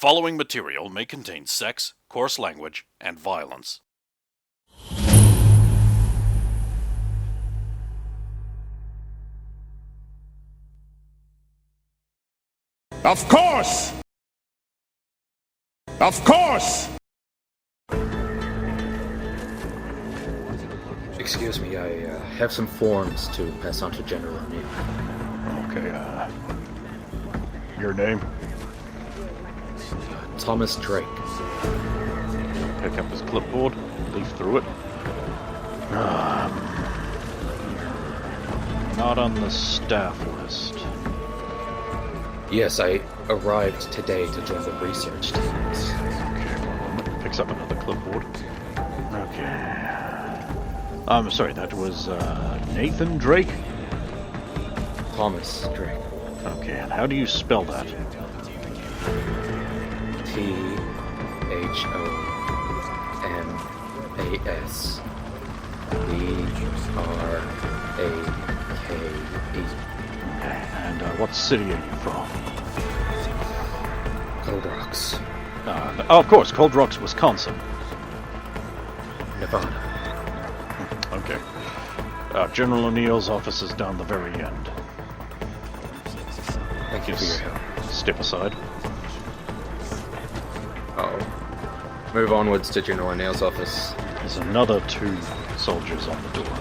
following material may contain sex, coarse language, and violence. Of course! Of course! Excuse me, I have some forms to pass on to General O'Neill. Okay, your name? Thomas Drake. Pick up his clipboard, leaf through it. Not on the staff list. Yes, I arrived today to join the research teams. Okay, one moment. Picks up another clipboard. Okay. I'm sorry, that was Nathan Drake? Thomas Drake. Okay, and how do you spell that? Thomasbrake. And what city are you from? Cold Rocks. Of course, Cold Rocks, Wisconsin. Nevada. Okay. General O'Neill's office is down the very end. Thank you for your help. Step aside. Move onwards to General O'Neill's office. There's another 2 soldiers on the door.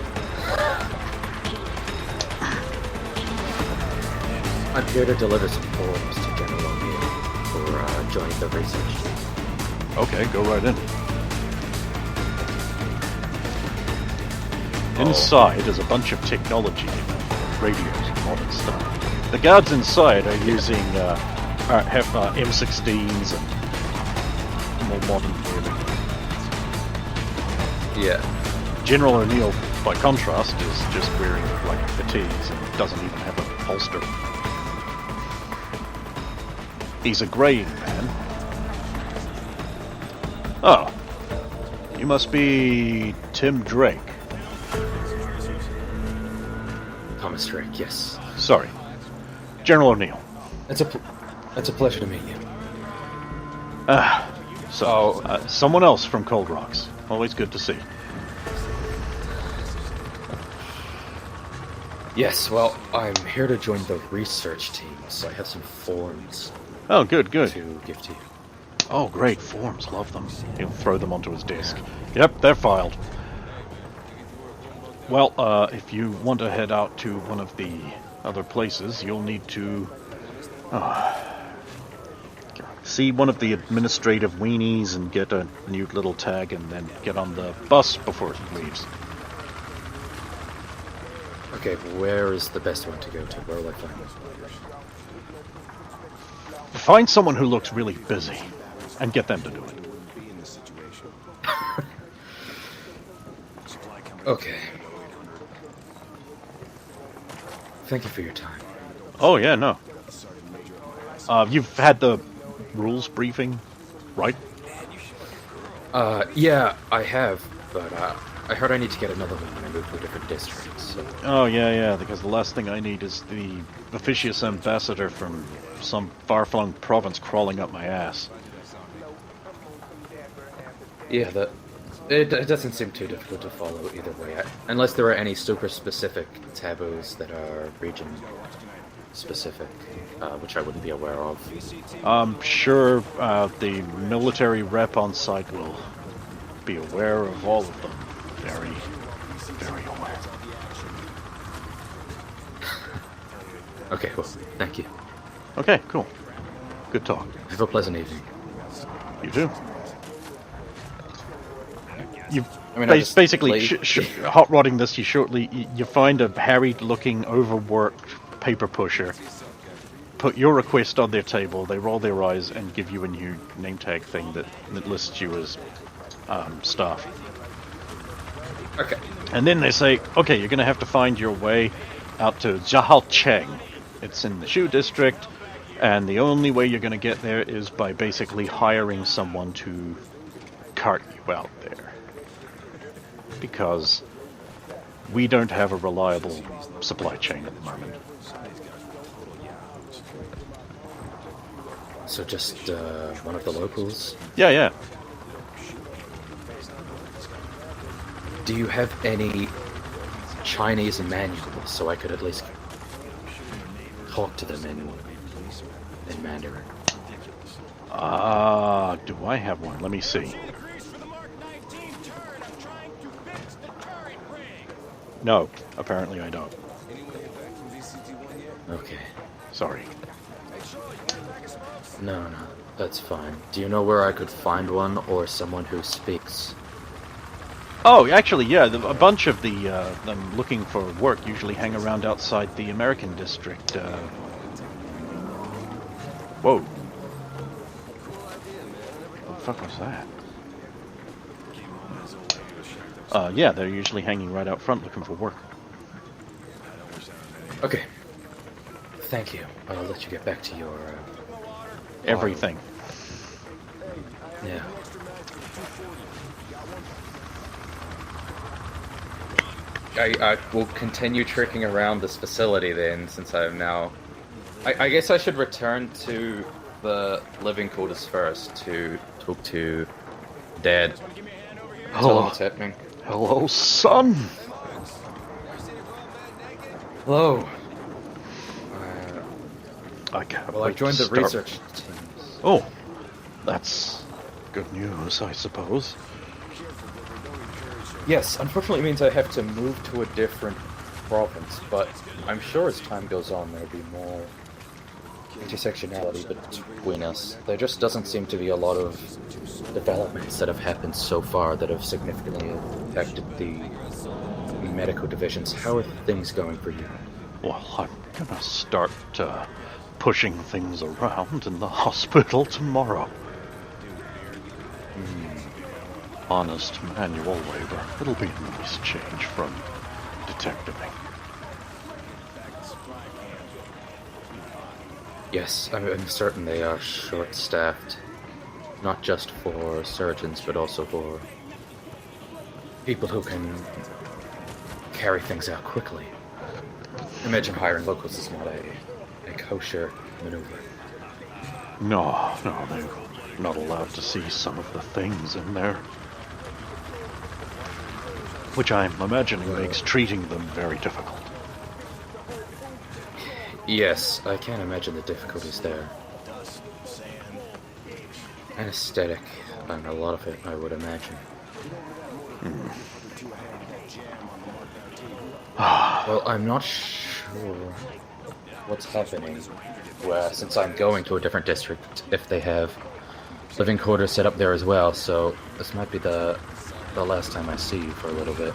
I'm here to deliver some forms to General O'Neill for joining the research team. Okay, go right in. Inside is a bunch of technology, radios and modern stuff. The guards inside are using have M16s and more modern gear. Yeah. General O'Neill, by contrast, is just wearing like fatigues and doesn't even have a holster. He's a graying man. Oh, you must be Tim Drake. Thomas Drake, yes. Sorry, General O'Neill. It's a pleasure to meet you. Someone else from Cold Rocks. Always good to see. Yes, well, I'm here to join the research team, so I have some forms Oh, good. to give to you. Oh, great, forms, love them. He'll throw them onto his desk. Yep, they're filed. Well, if you want to head out to one of the other places, you'll need to see one of the administrative weenies and get a new little tag and then get on the bus before it leaves. Okay, where is the best one to go to? Where will I find it? Find someone who looks really busy and get them to do it. Okay. Thank you for your time. Oh, yeah, no. You've had the rules briefing, right? Yeah, I have, but I heard I need to get another one when I move to a different district, so... Oh, yeah, because the last thing I need is the officious ambassador from some far-flung province crawling up my ass. Yeah, it doesn't seem too difficult to follow either way, unless there are any super specific taboos that are region-specific, which I wouldn't be aware of. I'm sure the military rep on site will be aware of all of them. Very, very aware. Okay, well, thank you. Okay, cool. Good talk. Have a pleasant evening. You too. You I mean, basically hot rodding this. You find a harried-looking, overworked paper pusher. Put your request on their table. They roll their eyes and give you a new name tag thing that lists you as staff. Okay. And then they say, okay, you're going to have to find your way out to Zhaocheng. It's in the Shu district, and the only way you're going to get there is by basically hiring someone to cart you out there. Because we don't have a reliable supply chain at the moment. So just one of the locals? Yeah. Do you have any Chinese manuals so I could at least talk to them in Mandarin? Do I have one? Let me see. No, apparently I don't. Okay. Sorry. No, that's fine. Do you know where I could find one or someone who speaks? Oh, actually, yeah, a bunch of the them looking for work usually hang around outside the American district. Whoa. What the fuck was that? Yeah, they're usually hanging right out front looking for work. Okay. Thank you. I'll let you get back to your... Everything. Yeah. I will continue tricking around this facility then, since I'm now... I guess I should return to the living quarters first to talk to Dad. Tell him what's happening. Hello, son! Hello. I can't Well, I wait joined to the start. research teams. Oh, that's good news, I suppose. Yes, unfortunately it means I have to move to a different province, but I'm sure as time goes on there'll be more intersectionality between us. There just doesn't seem to be a lot of developments that have happened so far that have significantly affected the medical divisions. How are things going for you? Well, I'm gonna start pushing things around in the hospital tomorrow. Honest manual labor. It'll be a nice change from detectiving. Yes, I'm certain they are short-staffed. Not just for surgeons, but also for people who can carry things out quickly. Imagine hiring locals is not a kosher maneuver. No, they're not allowed to see some of the things in there. Which I'm imagining makes treating them very difficult. Yes, I can't imagine the difficulties there. Anesthetic, and a lot of it, I would imagine. Well, I'm not sure what's happening, since I'm going to a different district, if they have living quarters set up there as well, so this might be the last time I see you for a little bit.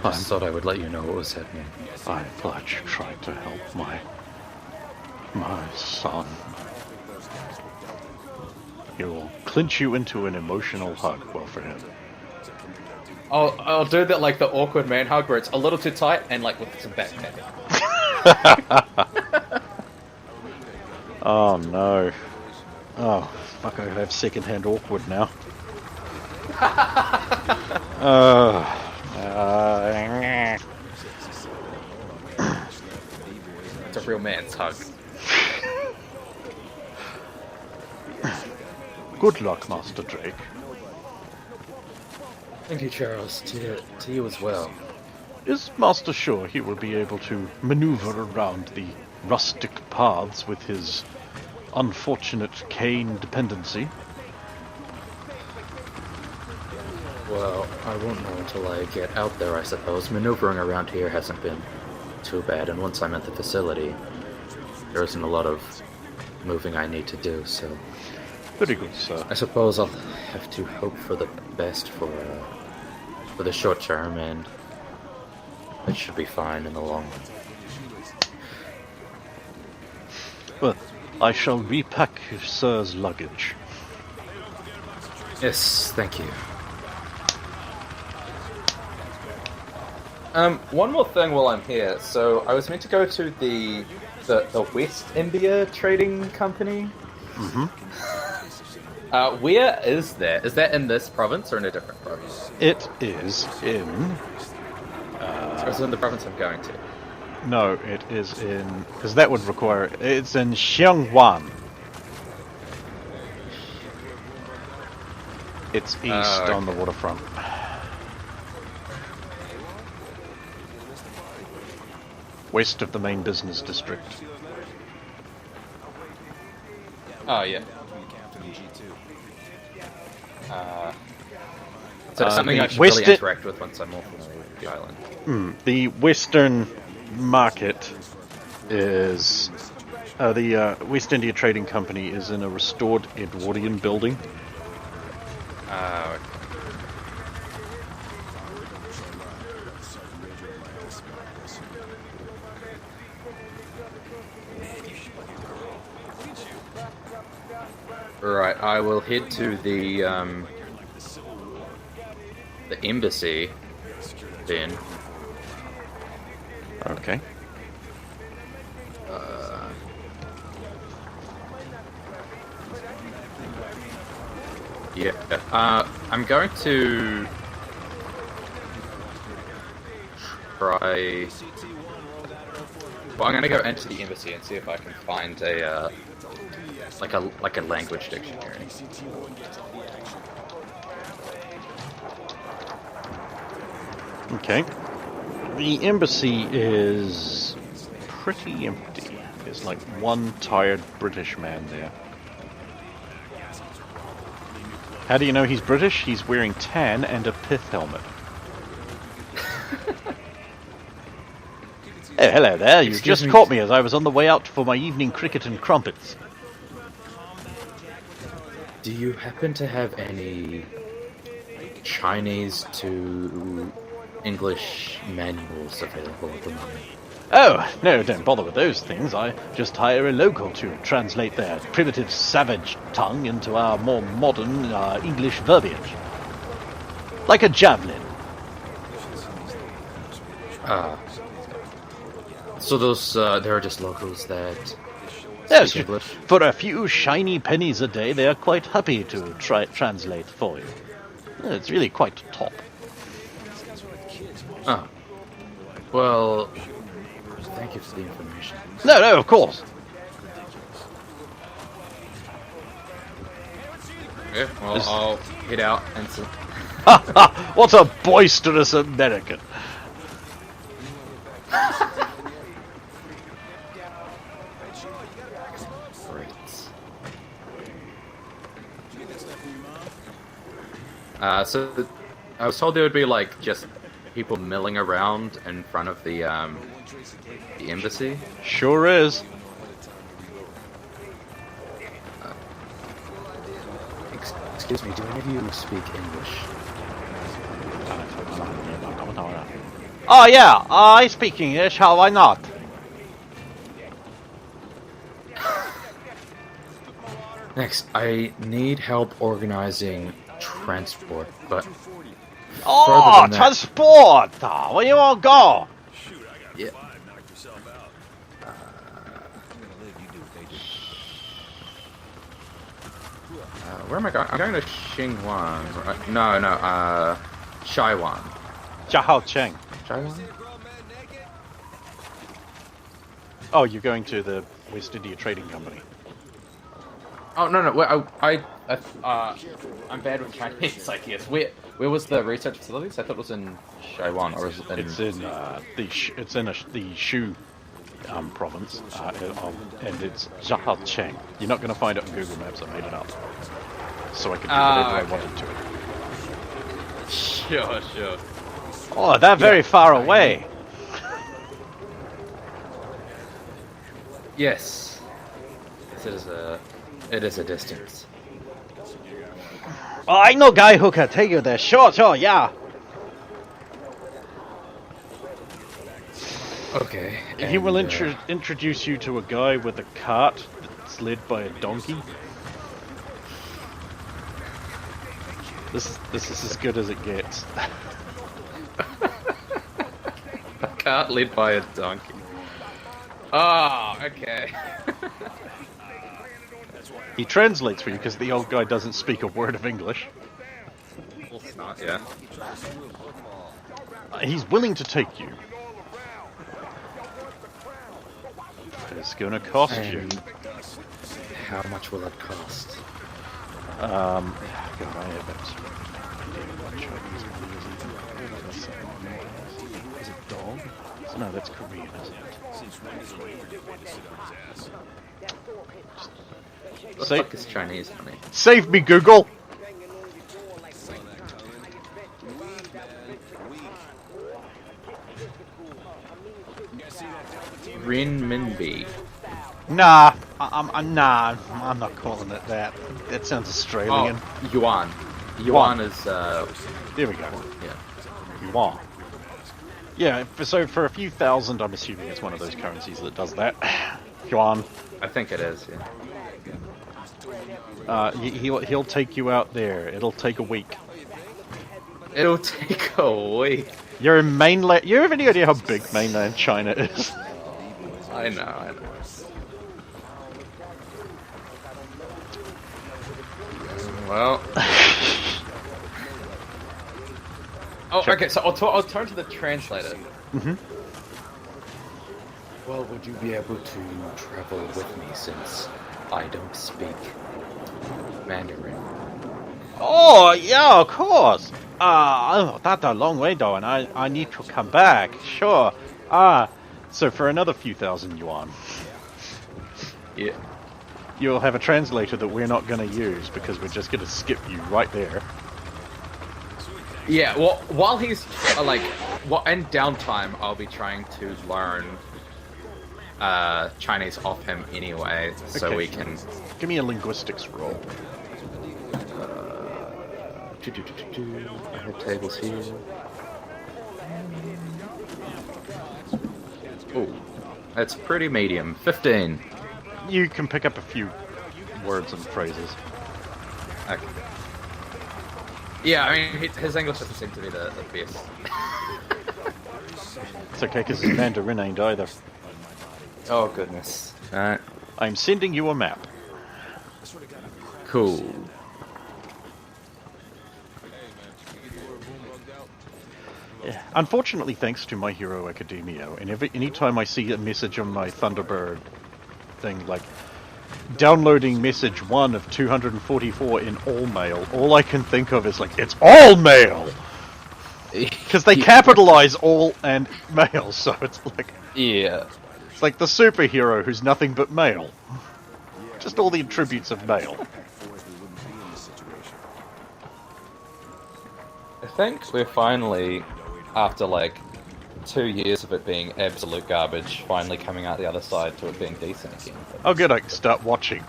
I just thought I would let you know what was happening. I'm glad you tried to help my son. He will clinch you into an emotional hug. Well, for him. I'll do that like the awkward man hug where it's a little too tight and like with some backpack. Oh no. Oh, fuck, I have secondhand awkward now. It's a real man's hug. Good luck, Master Drake. Thank you, Charles. To you as well. Is Master sure he will be able to maneuver around the rustic paths with his unfortunate cane dependency? Well, I won't know until I get out there, I suppose. Maneuvering around here hasn't been too bad, and once I'm at the facility, there isn't a lot of moving I need to do, so... Very good, sir. I suppose I'll have to hope for the best for the short term, and it should be fine in the long run. Well, I shall repack Sir's luggage. Yes, thank you. One more thing while I'm here. So I was meant to go to the West India Trading Company. Mm-hmm. Where is that? Is that in this province or in a different province? It is in... Or is it in the province I'm going to? No, it is in... Because that would require... It's in Xiangwan. It's east on the waterfront. West of the main business district. Oh, yeah. So it's something I should really interact with once I'm more familiar with the island. The Western market is... the West India Trading Company is in a restored Edwardian building. Okay. Right, I will head to the embassy then. Okay. Yeah. I'm going to try. Well, I'm going to go into the embassy and see if I can find a like a language dictionary. Okay. The embassy is pretty empty. There's like one tired British man there. How do you know he's British? He's wearing tan and a pith helmet. Oh, hello there. You just caught me as I was on the way out for my evening cricket and crumpets. Do you happen to have any Chinese to English manuals available at the moment? Oh, no, don't bother with those things. I just hire a local to translate their primitive savage tongue into our more modern English verbiage. Like a javelin. So those, there are just locals that Yes, speak English? for a few shiny pennies a day, they are quite happy to translate for you. It's really quite top. Oh. Well, thank you for the information. No, of course. Yeah, well, I'll head out and... What a boisterous American. So I was told there would be like just people milling around in front of the embassy. Sure is. Excuse me, do any of you speak English? Oh yeah, I speak English, how why not? Next, I need help organizing transport, but Oh, transport! Where you all go? yeah. Where am I going? I'm going to Xinguang. Right? No, Shaiwan. Jiahao Cheng. Shaiwan? Oh, you're going to the West India Trading Company. Oh no! Well, I'm bad with Chinese, I guess. Where was the research facilities? I thought it was in Shaiwan, or is it in... It's in the Shu province, and it's Jiahao Cheng. You're not going to find it on Google Maps. I made it up, so I could do whatever I wanted to it. Sure. Oh, they're very far away. Yes. It is a distance. Oh, I know guy who can take you there. Sure, yeah. Okay. He will introduce you to a guy with a cart that's led by a donkey. This is as good as it gets. A cart led by a donkey. Oh, okay. He translates for you because the old guy doesn't speak a word of English. Well, it's not, yeah. He's willing to take you. this gonna cost you? And how much will it cost? God, I have absolutely no idea what Chinese money is even. Is it dog? No, that's Korean, isn't it? The fuck is Chinese money? Save me, Google! Renminbi. Nah, I'm not calling it that. That sounds Australian. Oh, yuan. Yuan is, There we go. yeah. Yuan. Yeah, so for a few thousand, I'm assuming it's one of those currencies that does that. Yuan. I think it is, yeah. He'll take you out there. It'll take a week. It'll take a week. You're in mainland. You have any idea how big mainland China is? I know. Well. Oh, Sure. okay, so I'll turn to the translator. Mm-hmm. Well, would you be able to travel with me since I don't speak Mandarin? Oh, yeah, of course. That's a long way though, and I need to come back. Sure. So for another few thousand yuan, Yeah. you'll have a translator that we're not going to use because we're just going to skip you right there. Yeah, well, while he's, in downtime, I'll be trying to learn Chinese off him anyway, so Okay. we can... Give me a linguistics roll. I have tables here. Oh, that's pretty medium. 15. You can pick up a few words and phrases. Okay. Yeah, I mean, his English doesn't seem to be the best. It's okay, because his Mandarin ain't either. Oh, goodness. Alright. I'm sending you a map. Cool. Yeah. Unfortunately, thanks to My Hero Academia, and anytime I see a message on my Thunderbird thing, like, downloading message 1 of 244 in all mail, all I can think of is, like, it's all mail! Because they capitalize all and mail, so it's like... Yeah. It's like the superhero who's nothing but male. Just all the attributes of male. I think we're finally, after like 2 years of it being absolute garbage, finally coming out the other side to it being decent again. Oh good, I can start watching.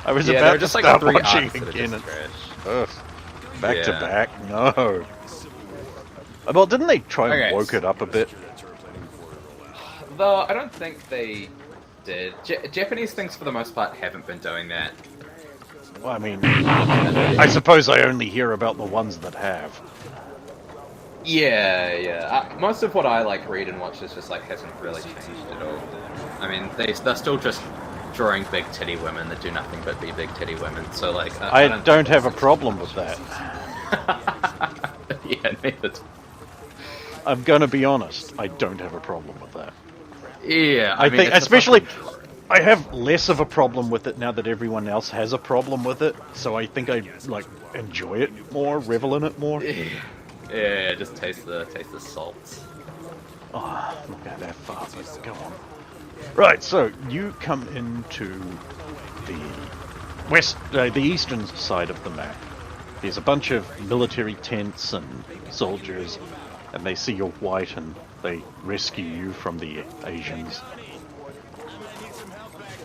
I was Yeah, about to just start like 3 watching arcs that are again. just And, trash. back to Yeah. back, no. Well, didn't they try and Okay. woke it up a bit? Though I don't think they did. Japanese things, for the most part, haven't been doing that. Well, I mean, I suppose I only hear about the ones that have. Yeah. Most of what I read and watch is just hasn't really changed at all. I mean, they're still just drawing big titty women that do nothing but be big titty women. So I don't have a problem with that. Yeah, neither. I'm gonna be honest, I don't have a problem with that. Yeah, I mean, think, it's a especially, fucking- I have less of a problem with it now that everyone else has a problem with it. So I think I enjoy it more, revel in it more. Yeah, just taste the salts. Oh, I'm not going that far, but go on. Right, so you come into the eastern side of the map. There's a bunch of military tents and soldiers, and they see you're white and they rescue you from the Asians.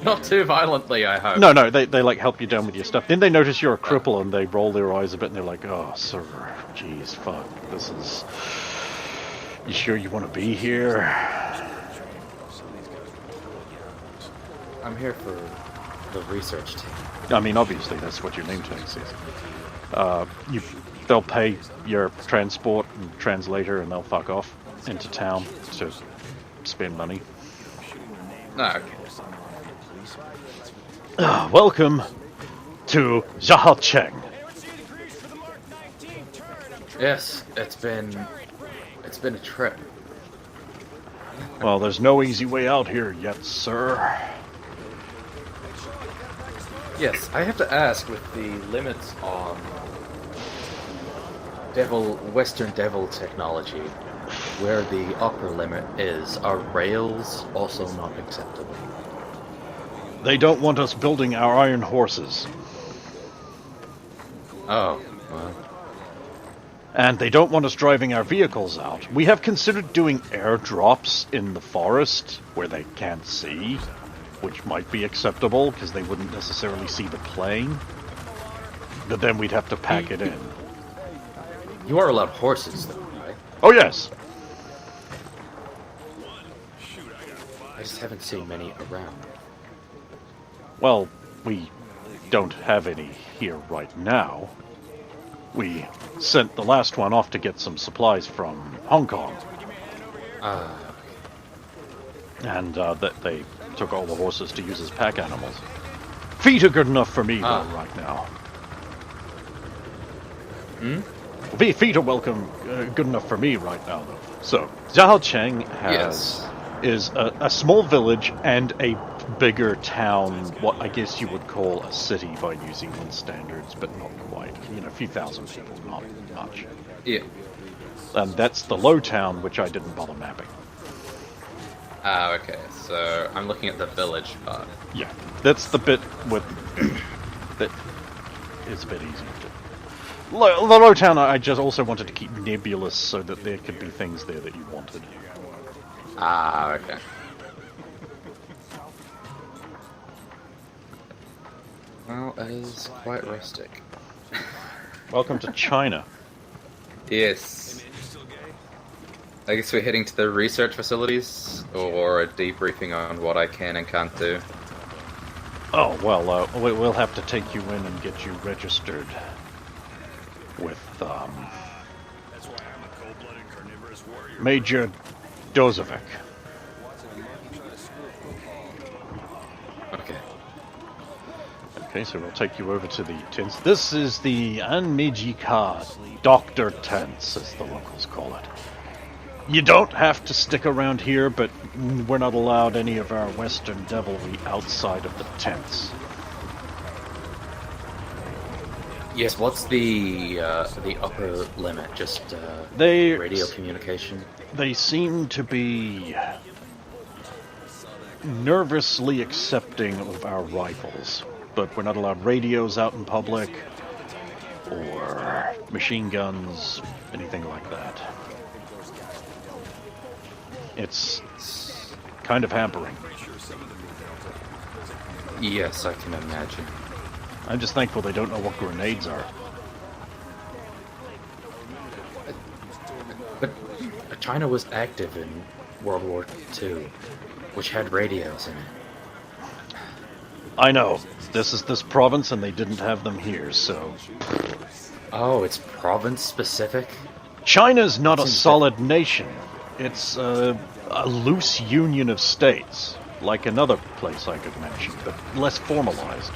Not too violently, I hope. No, they help you down with your stuff. Then they notice you're a cripple and they roll their eyes a bit and they're like, oh, sir, jeez, fuck, this is... You sure you want to be here? I'm here for the research team. I mean, obviously, that's what your name tag says. They'll pay your transport and translator and they'll fuck off into town to spend money. Okay. Welcome to Zhaocheng. Yes, it's been a trip. Well, there's no easy way out here yet, sir. Yes, I have to ask, with the limits on Western Devil technology, where the upper limit is, are rails also not acceptable? They don't want us building our iron horses. Oh, well. And they don't want us driving our vehicles out. We have considered doing airdrops in the forest where they can't see, which might be acceptable because they wouldn't necessarily see the plane. But then we'd have to pack it in. You are allowed horses, though, right? Oh, yes. I just haven't seen many around. Well, we don't have any here right now. We sent the last one off to get some supplies from Hong Kong. And that they took all the horses to use as pack animals. Feet are good enough for me, though, right now. Feet are good enough for me right now, though. So, Zhaocheng is a small village and a bigger town, what I guess you would call a city by New Zealand standards, but not quite. You know, a few thousand people, not much. Yeah. And that's the low town, which I didn't bother mapping. Okay, so I'm looking at the village part. Yeah, that's the bit with... that is a bit easier to... The low town I just also wanted to keep nebulous so that there could be things there that you wanted. Okay. Well, that is quite rustic. Welcome to China. Yes. I guess we're heading to the research facilities, or a debriefing on what I can and can't do. Oh, well, we'll have to take you in and get you registered with, Major Dozovic. Okay. Okay, so we'll take you over to the tents. This is the Anmijika Doctor Tents, as the locals call it. You don't have to stick around here, but we're not allowed any of our Western devilry outside of the tents. Yes, what's the upper limit? Just radio communication? They seem to be nervously accepting of our rifles, but we're not allowed radios out in public, or machine guns, anything like that. It's kind of hampering. Yes, I can imagine. I'm just thankful they don't know what grenades are. But China was active in World War II, which had radios in it. I know. This is this province, and they didn't have them here, so... Oh, it's province-specific? China's not a solid nation. It's a loose union of states, like another place I could mention, but less formalized.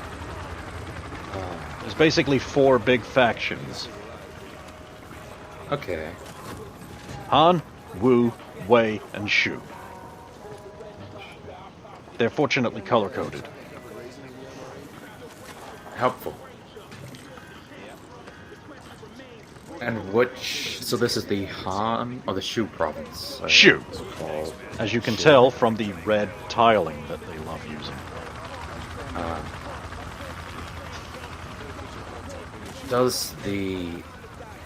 There's basically 4 big factions. Okay. Han, Wu, Wei, and Shu. They're fortunately color-coded. Helpful. And which... So this is the Han, or the Shu province? Shu. As you can tell from the red tiling that they love using. Does the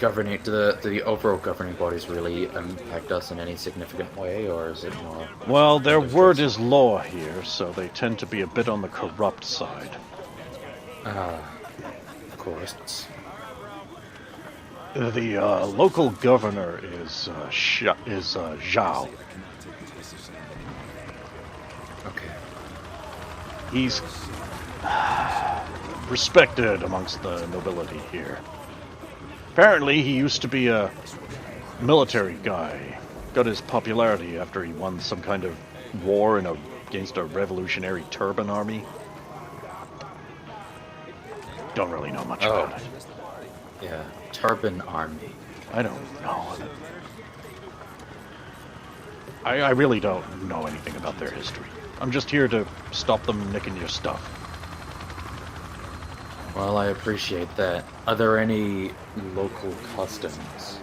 governing, do the overall governing bodies really impact us in any significant way, or is it more... Well, their word is law here, so they tend to be a bit on the corrupt side. Of course. The local governor is Zhao. Okay. He's respected amongst the nobility here. Apparently, he used to be a military guy. Got his popularity after he won some kind of war against a revolutionary turban army. Don't really know much about it. Yeah, turban army. I don't know. I really don't know anything about their history. I'm just here to stop them nicking your stuff. Well, I appreciate that. Are there any local customs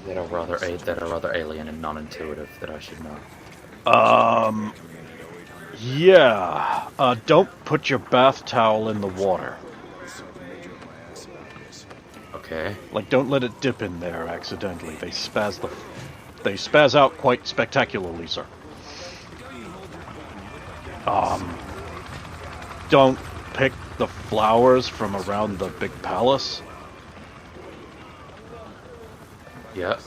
that are rather alien and non-intuitive that I should know? Yeah. Don't put your bath towel in the water. Okay. Like, don't let it dip in there accidentally. They spaz out quite spectacularly, sir. Don't pick the flowers from around the big palace. Yeah.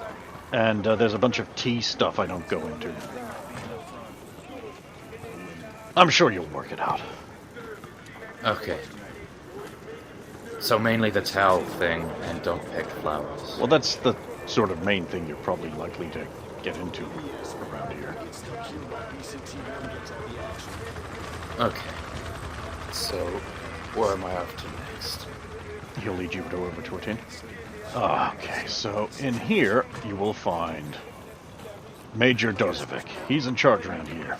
And there's a bunch of tea stuff I don't go into. I'm sure you'll work it out. Okay. So mainly the towel thing, and don't pick flowers. Well, that's the sort of main thing you're probably likely to get into around here. Okay. So, where am I off to next? He'll lead you over to a tin. Okay, so in here you will find Major Dozovic. He's in charge around here.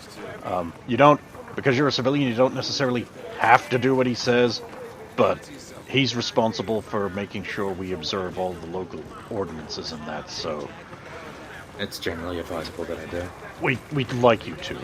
You don't, because you're a civilian, you don't necessarily have to do what he says, but he's responsible for making sure we observe all the local ordinances and that, so... It's generally advisable that I do. We'd like you to.